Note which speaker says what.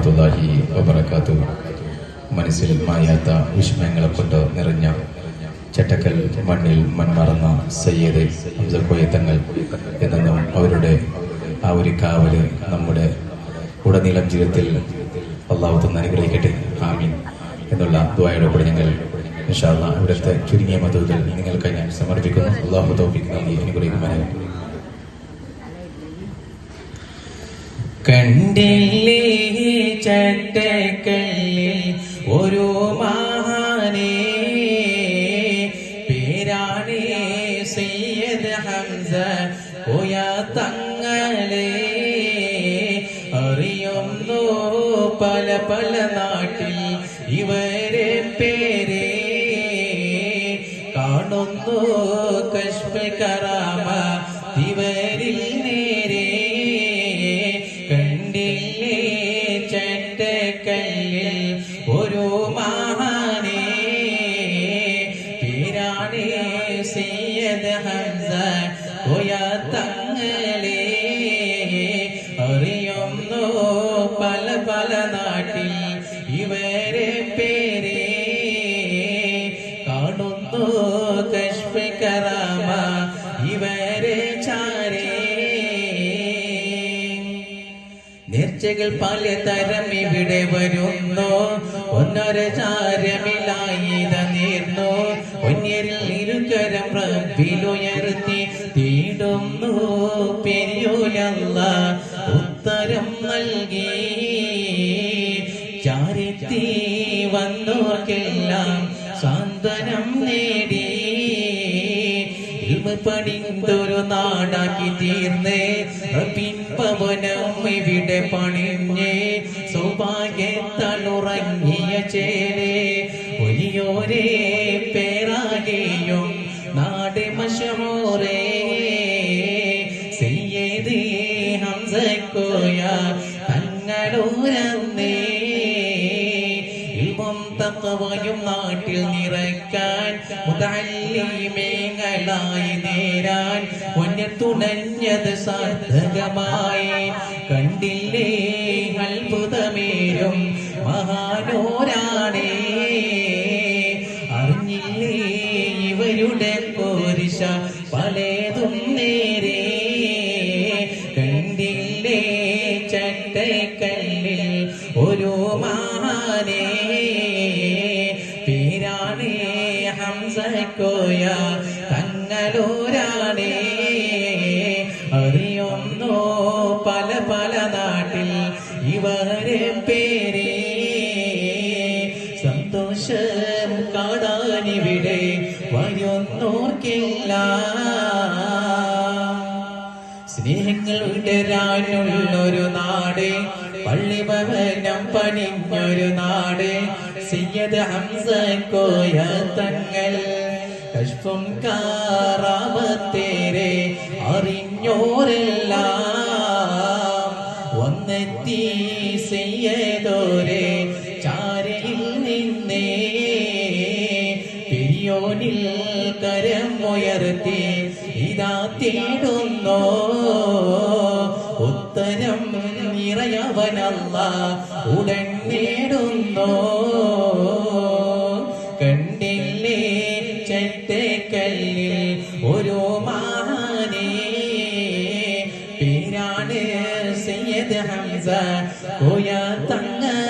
Speaker 1: വറഹ്മത്തുള്ളാഹി വബറകാതുഹു. മനസ്സിൽ മായാത്ത വിസ്മയങ്ങളെ കൊണ്ട് നിറഞ്ഞ ചട്ടക്കൽ മണ്ണിൽ മൺമറന്ന സയ്യിദ് ഹംസ കോയ തങ്ങൾ എന്നും അവരുടെ ആ ഒരു കാവല് നമ്മുടെ ഉടനീളം ജീവിതത്തിൽ അള്ളാഹു തന്ന് അനുഗ്രഹിക്കട്ടെ, ആമീൻ എന്നുള്ള ദുആയോടെ കൂടെ ഞങ്ങൾ ഇൻഷാ അല്ലാഹ് ഇവിടുത്തെ ചുരുങ്ങിയ മതങ്ങൾ നിങ്ങൾക്കായി ഞാൻ സമർപ്പിക്കുന്നു. അള്ളാഹു തൗഫീഖ് നൽകി അനുഗ്രഹിക്കുമാറാകട്ടെ.
Speaker 2: കണ്ടില്ലേ ചട്ടക്കല്ലിൽ ഒരു മഹാനെ, പേരാണേ സയ്യിദ് ഹംസ കോയ തങ്ങളെ. അറിയുന്നു പല പല നാട്ടിൽ ഇവരെ പേരെ, കാണുന്നു കശ്ഫ് കറാമ ഇവരിൽ നേരെ. കണ്ടില്ലേ ചട്ടക്കല്ലിൽ ഒരു മഹാനെ, പേരാണേ സയ്യിദ് ഹംസ കോയ തങ്ങളെ. അറിയുന്നു പല പല നാട്ടിൽ ഇവരെ പേരെ, കാണുന്നു കശ്ഫ് കറാമ ഇവരെ ചാരേ. നേർച്ചകൾ പലതരം ഇവിടെ വരുന്നു, ഒന്നൊരു ചാരമിലായിത നേർന്നു. ഒന്നിരിൽ ഇരുകരം റബ്ബിലുയർത്തി തേടുന്നു പെരിയോലല്ലാ ഉത്തരം നൽകി. ചാരിത്തി വന്നോർക്കെല്ലാം സാന്ത്വനം നേടി. പണിന്തൊരു നാടാക്കി തീർന്ന് പിൻപവനം ഇവിടെ പണിഞ്ഞ് സൗഭാഗ്യത്താലുറങ്ങിയ ചേരെ. ഒലിയോരേ പേരാകെയും നാട് മശഹൂറേ സയ്യിദ് ഹംസ കോയ തങ്ങളൂരന്നേ. ഇൽമും തഖ്വയും നാട്ടിൽ നിറയ്ക്കാൻ മുതഅല്ലിമീങ്ങളായി നേരാൻ വന്യത്തുണഞ്ഞത് സാർത്ഥകമായി. കണ്ടില്ലേ അത്ഭുതമേരും മഹാനോരാണേ, അറിഞ്ഞില്ലേ ഇവരുടെ പോരിശ പലതും നേരെ. കണ്ടില്ലേ ചട്ടക്കല്ലിൽ ഒരു മഹാനെ, പേരാണേ ഹംസ കോയ തങ്ങളൂരാണേ. അറിയുന്നു പല പല നാട്ടിൽ ഇവരെ പേരെ, സന്തോഷം കാണാനിവിടെ വരുന്നോർക്കെല്ലാം. സ്നേഹങ്ങൾ വിടരാനുള്ളൊരു നാട്, പള്ളിഭവനം പണിഞ്ഞൊരു നാട്. സയ്യിദ് ഹംസ കോയ തങ്ങൾ കശ്ഫും കറാമത്തേരെ അറിഞ്ഞോരെല്ലാം വന്നെത്തി സയ്യിദോരെ ചാരയിൽ നിന്നേ. പെരിയോനിൽ കരം ഉയർത്തി ഇതാ തേടുന്നോ ഉത്തരം നിറയവനല്ലാ ഉടൻ നേടുന്നോ. കണ്ടില്ലേ ചട്ടക്കല്ലിൽ ഒരു മഹാനെ, പേരാണ് സയ്യിദ് ഹംസ കോയ തങ്ങൾ.